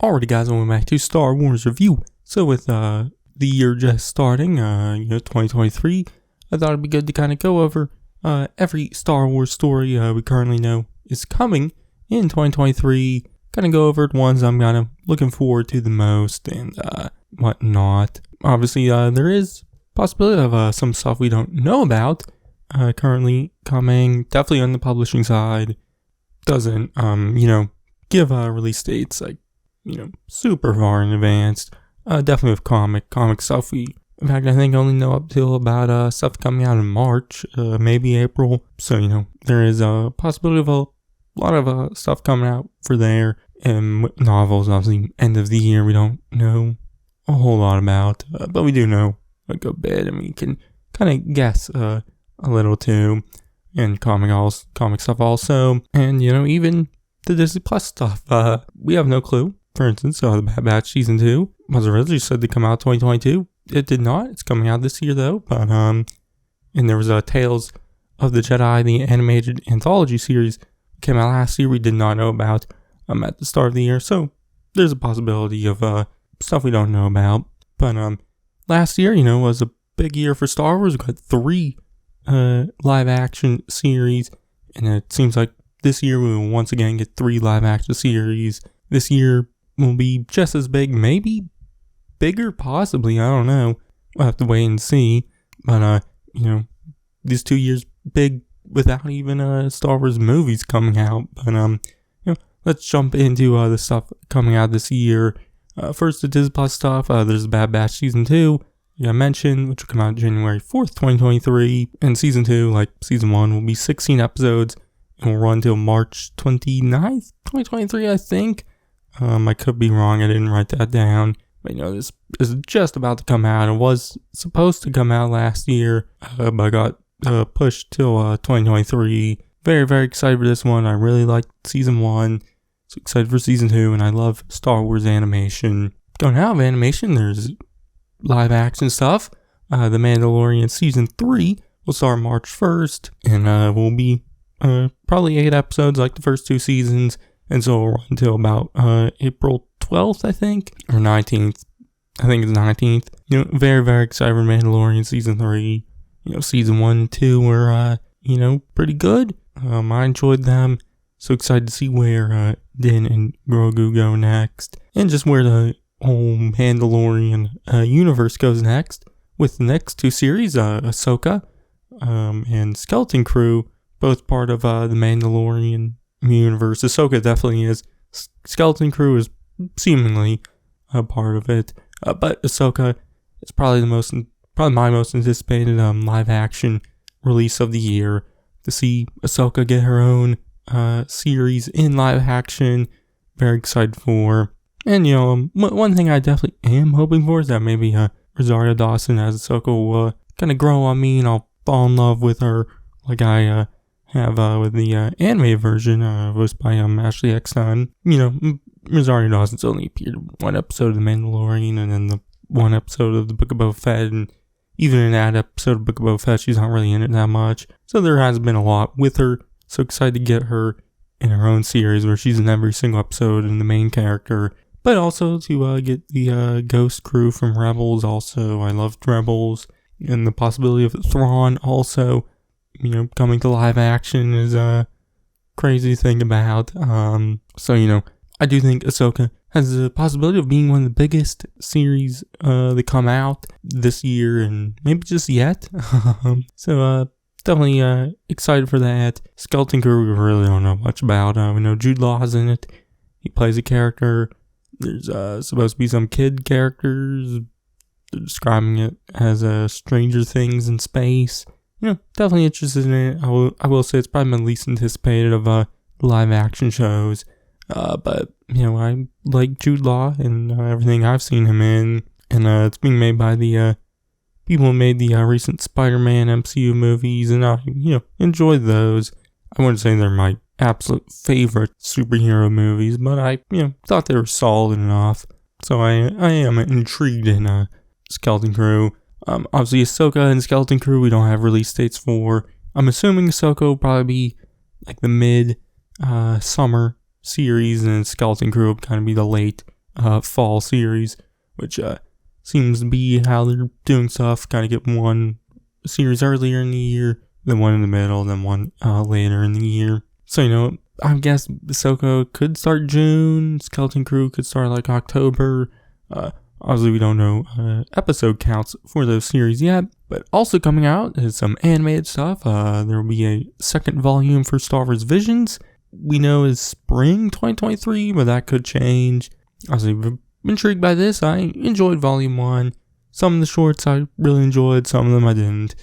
Alrighty guys, welcome back to Star Wars Review. So with the year just starting, 2023, I thought it'd be good to kind of go over every Star Wars story we currently know is coming in 2023. Kind of go over the ones I'm kind of looking forward to the most and whatnot. Obviously, there is possibility of some stuff we don't know about currently coming. Definitely on the publishing side. Doesn't, give release dates like, super far in advance. Definitely with comic stuff. In fact, I think only know up till about stuff coming out in March, maybe April. So, there is a possibility of a lot of stuff coming out for there. And novels, obviously, end of the year, we don't know a whole lot about. But we do know a good bit, and we can kind of guess a little too. And comic stuff also. And, even the Disney Plus stuff. We have no clue. For instance, the Bad Batch Season 2 was originally said to come out 2022. It did not. It's coming out this year, though. But, and there was Tales of the Jedi, the animated anthology series, came out last year. We did not know about at the start of the year. So, there's a possibility of stuff we don't know about. But, last year, was a big year for Star Wars. We got 3 live-action series. And it seems like this year we will once again get 3 live-action series. This year will be just as big, maybe bigger, possibly. I don't know. We'll have to wait and see. But, these 2 years big without even Star Wars movies coming out. But, let's jump into the stuff coming out this year. First, the Disney Plus stuff. There's Bad Batch Season 2, I mentioned, which will come out January 4th, 2023. And Season 2, like Season 1, will be 16 episodes. And will run till March 29th, 2023, I think. I could be wrong. I didn't write that down. But, this is just about to come out. It was supposed to come out last year, but got pushed till 2023. Very, very excited for this one. I really liked Season 1. So excited for Season 2, and I love Star Wars animation. Don't have animation. There's live action stuff. The Mandalorian Season 3 will start March 1st, and will be probably 8 episodes like the first 2 seasons. And so it'll run until about April 12th, I think, or 19th. I think it's 19th. Very, very excited for Mandalorian Season 3. Season 1 and 2 were, pretty good. I enjoyed them. So excited to see where Din and Grogu go next. And just where the whole Mandalorian universe goes next. With the next 2 series, Ahsoka and Skeleton Crew, both part of the Mandalorian universe. Ahsoka definitely is. Skeleton Crew is seemingly a part of it. But Ahsoka is probably my most anticipated live action release of the year. To see Ahsoka get her own series in live action. Very excited for. And one thing I definitely am hoping for is that maybe Rosario Dawson as Ahsoka will kind of grow on me, and I'll fall in love with her like I have with the anime version voiced by Ashley Eckstein. Rosario Dawson's only appeared in 1 episode of The Mandalorian, and then the 1 episode of the Book of Boba Fett, and even in that episode of Book of Boba Fett, she's not really in it that much. So there has been a lot with her. So excited to get her in her own series where she's in every single episode and the main character. But also to get the Ghost crew from Rebels also. I loved Rebels. And the possibility of Thrawn also, coming to live action is a crazy thing about. So, I do think Ahsoka has the possibility of being one of the biggest series that come out this year and maybe just yet. So, definitely excited for that. Skeleton Crew, we really don't know much about. We know Jude Law's in it. He plays a character. There's supposed to be some kid characters. They're describing it as Stranger Things in space. Definitely interested in it. I will say it's probably my least anticipated of live action shows. But, I like Jude Law and everything I've seen him in. And it's being made by the people who made the recent Spider-Man MCU movies. And I, enjoyed those. I wouldn't say they're my absolute favorite superhero movies, but I, thought they were solid enough. So I am intrigued in Skeleton Crew. Obviously Ahsoka and Skeleton Crew we don't have release dates for. I'm assuming Ahsoka will probably be like the mid summer series, and Skeleton Crew will kind of be the late fall series, which seems to be how they're doing stuff. Kind of get one series earlier in the year, then one in the middle, then one later in the year. So, I guess Ahsoka could start June, Skeleton Crew could start like October. Obviously, we don't know episode counts for those series yet, but also coming out is some animated stuff. There will be a second volume for Star Wars Visions. We know is spring 2023, but that could change. Obviously, I'm intrigued by this. I enjoyed Volume 1. Some of the shorts I really enjoyed, some of them I didn't.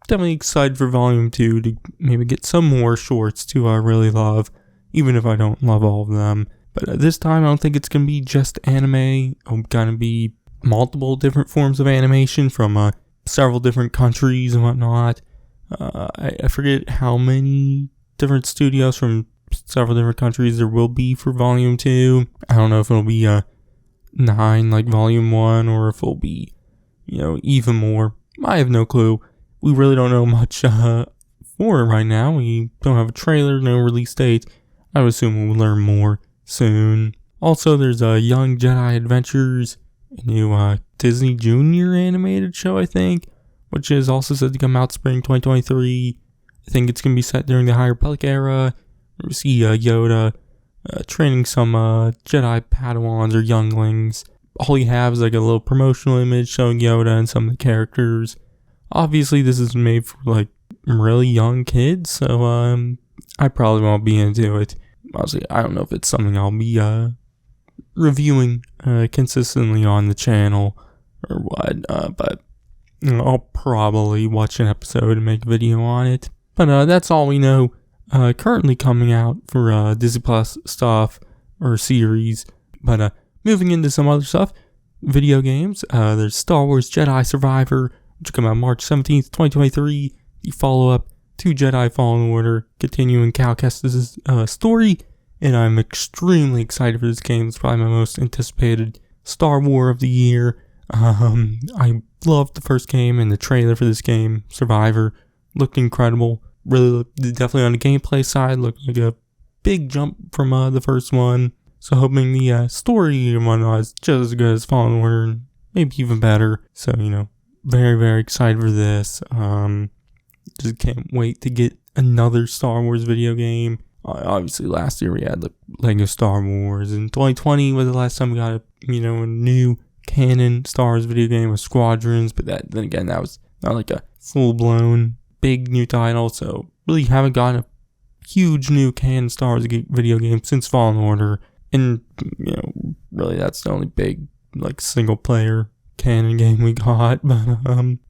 Definitely excited for Volume 2 to maybe get some more shorts to really love, even if I don't love all of them. But this time, I don't think it's going to be just anime. It's going to be multiple different forms of animation from several different countries and whatnot. I forget how many different studios from several different countries there will be for Volume 2. I don't know if it'll be 9 like Volume 1 or if it'll be, even more. I have no clue. We really don't know much for it right now. We don't have a trailer, no release date. I would assume we'll learn more soon. Also, there's Young Jedi Adventures, a new Disney Junior animated show, I think, which is also said to come out spring 2023. I think it's going to be set during the High Republic era. We see Yoda training some Jedi Padawans or younglings. All you have is like a little promotional image showing Yoda and some of the characters. Obviously, this is made for like really young kids, so I probably won't be into it. Obviously, I don't know if it's something I'll be reviewing consistently on the channel or what, but I'll probably watch an episode and make a video on it. But that's all we know currently coming out for Disney Plus stuff or series. But moving into some other stuff, video games, there's Star Wars Jedi Survivor, which will come out March 17th, 2023, the follow-up to Jedi Fallen Order, continuing Cal Kestis' story, and I'm extremely excited for this game. It's probably my most anticipated Star Wars of the year. I loved the first game, and the trailer for this game, Survivor, looked incredible. Really, definitely on the gameplay side, looked like a big jump from the first one. So hoping the story and whatnot is just as good as Fallen Order, and maybe even better. So, very, very excited for this. Just can't wait to get another Star Wars video game. Obviously, last year we had the Lego Star Wars, and 2020 was the last time we got a new canon Star Wars video game with Squadrons. But then again, that was not like a full-blown big new title. So really haven't gotten a huge new canon Star Wars video game since Fallen Order, and really that's the only big like single-player canon game we got. But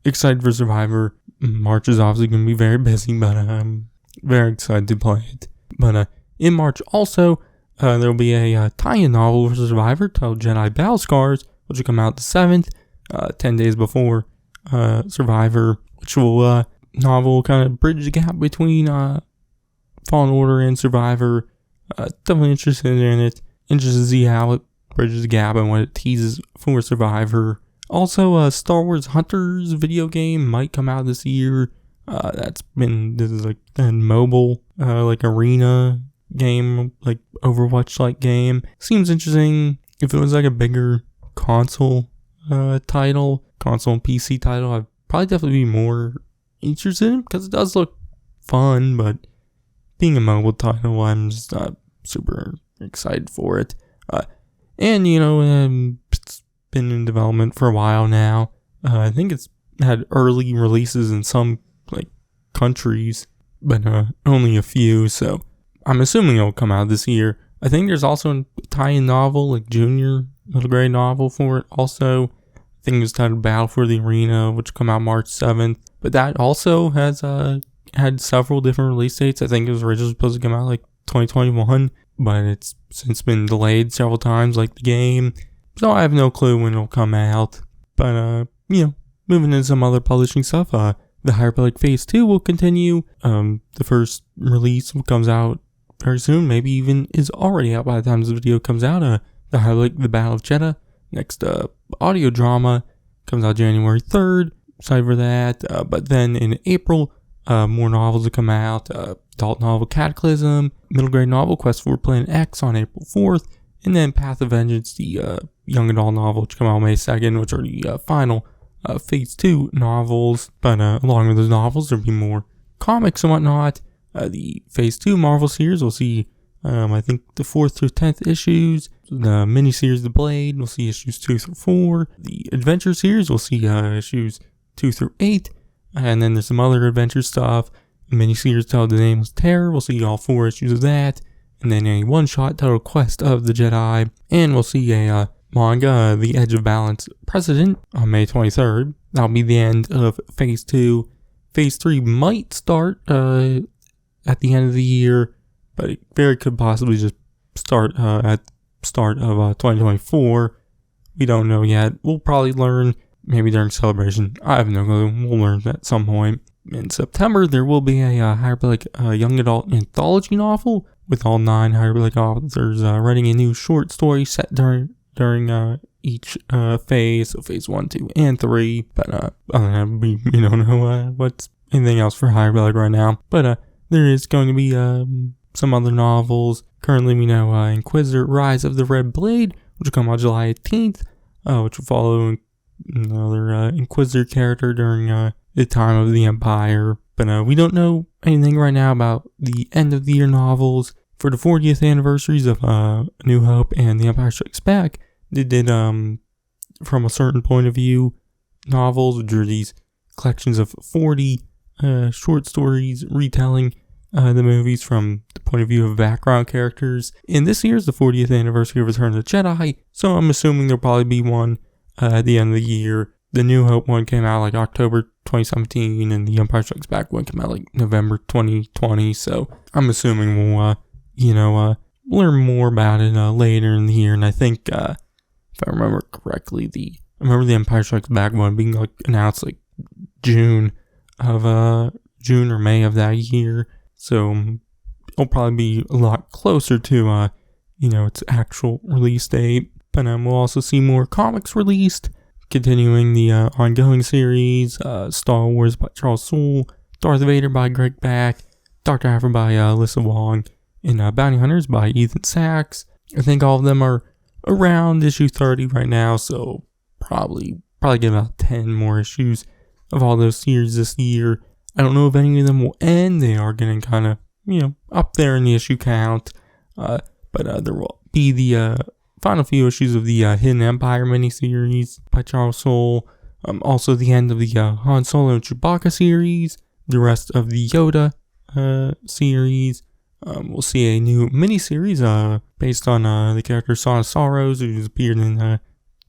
excited for Survivor. March is obviously going to be very busy, but I'm very excited to play it. But in March also, there will be a tie-in novel for Survivor titled Jedi Battle Scars, which will come out the 7th, 10 days before Survivor, which will novel kind of bridge the gap between Fallen Order and Survivor. Definitely interested in it. Interested to see how it bridges the gap and what it teases for Survivor. Also, Star Wars Hunters video game might come out this year. This is like a mobile, like arena game, like Overwatch-like game. Seems interesting. If it was like a bigger console title, console and PC title, I'd probably definitely be more interested in, because it does look fun, but being a mobile title, I'm just not super excited for it. It's been in development for a while now. I think it's had early releases in some like countries, but only a few, so I'm assuming it'll come out this year. I think there's also a tie-in novel, like junior middle grade novel for it also. I think it's titled Battle for the Arena, which will come out March 7th, but that also has had several different release dates. I think it was originally supposed to come out like 2021, but it's since been delayed several times, like the game. So I have no clue when it'll come out. But, moving into some other publishing stuff, the High Republic Phase 2 will continue. The first release comes out very soon, maybe even is already out by the time this video comes out. The High Republic, The Battle of Jedha. Next, audio drama comes out January 3rd. Excited for that. But then in April, more novels will come out. Adult novel Cataclysm, middle grade novel Quest for Planet X on April 4th, and then Path of Vengeance, the young adult novel, which come out May 2nd, which are the final Phase 2 novels. But along with those novels, there'll be more comics and whatnot. The Phase 2 Marvel series, we'll see, I think, the 4th through 10th issues. The miniseries The Blade, we'll see issues 2 through 4. The Adventure series, we'll see issues 2 through 8. And then there's some other adventure stuff. A miniseries titled The Nameless Terror, we'll see all 4 issues of that. And then a one-shot titled Quest of the Jedi. And we'll see a manga, The Edge of Balance Precedent, on May 23rd. That'll be the end of Phase 2. Phase 3 might start at the end of the year, but it very could possibly just start at start of 2024. We don't know yet. We'll probably learn maybe during Celebration. I have no clue. We'll learn at some point. In September, there will be a Hyperbolic young adult anthology novel with all 9 Hyperbolic authors writing a new short story set during each phase, so Phase 1, 2, and 3. But other than that, we don't know what's anything else for Hyperbolic right now. But there is going to be some other novels. Currently, we know Inquisitor: Rise of the Red Blade, which will come out July 18th, which will follow another Inquisitor character during the time of the Empire. But we don't know anything right now about the end of the year novels. For the 40th anniversaries of New Hope and The Empire Strikes Back, they did, from a certain point of view, novels, which are these collections of 40 short stories retelling the movies from the point of view of background characters. And this year is the 40th anniversary of Return of the Jedi, so I'm assuming there'll probably be one at the end of the year. The New Hope one came out like October 2017, and the Empire Strikes Back one came out like November 2020, so I'm assuming we'll, learn more about it later in the year. And I think, if I remember correctly, I remember the Empire Strikes Back one being like announced like June or May of that year. So it'll probably be a lot closer to, its actual release date. But we'll also see more comics released, continuing the ongoing series, Star Wars by Charles Soule, Darth Vader by Greg Pak, Dr. Aphra by Alyssa Wong, and Bounty Hunters by Ethan Sachs. I think all of them are around issue 30 right now, so probably get about 10 more issues of all those series this year. I don't know if any of them will end. They are getting kind of, up there in the issue count. But there will be the final few issues of the Hidden Empire miniseries by Charles Soule. Also the end of the Han Solo and Chewbacca series. The rest of the Yoda series. We'll see a new miniseries based on the character Son of Sorrows, who's appeared in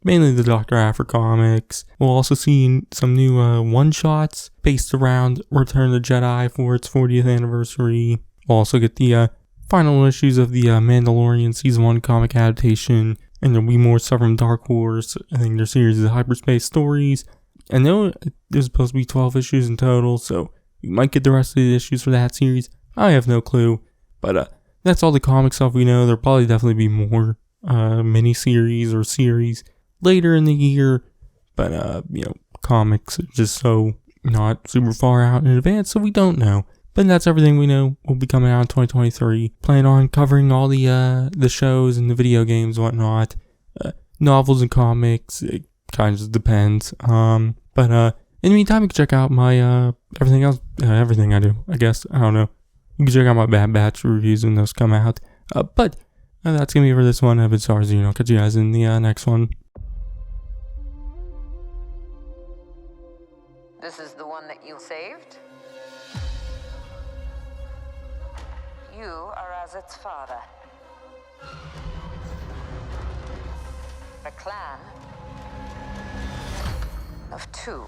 mainly the Dr. Aphra comics. We'll also see some new one-shots based around Return of the Jedi for its 40th anniversary. We'll also get the final issues of the Mandalorian Season 1 comic adaptation, and there'll be more stuff from Dark Horse. I think their series is Hyperspace Stories. I know there's supposed to be 12 issues in total, so we might get the rest of the issues for that series. I have no clue. But that's all the comic stuff we know. There'll probably definitely be more mini-series or series later in the year. But, comics are just so not super far out in advance, so we don't know. But that's everything we know will be coming out in 2023. Plan on covering all the shows and the video games and whatnot. Novels and comics, it kind of just depends. But in the meantime, you can check out my everything else, everything I do, I guess. I don't know. You can check out my Bad Batch reviews when those come out. But that's going to be it for this one. I've been Starzino. Catch you guys in the next one. This is the one that you saved? You are as its father. A clan of 2.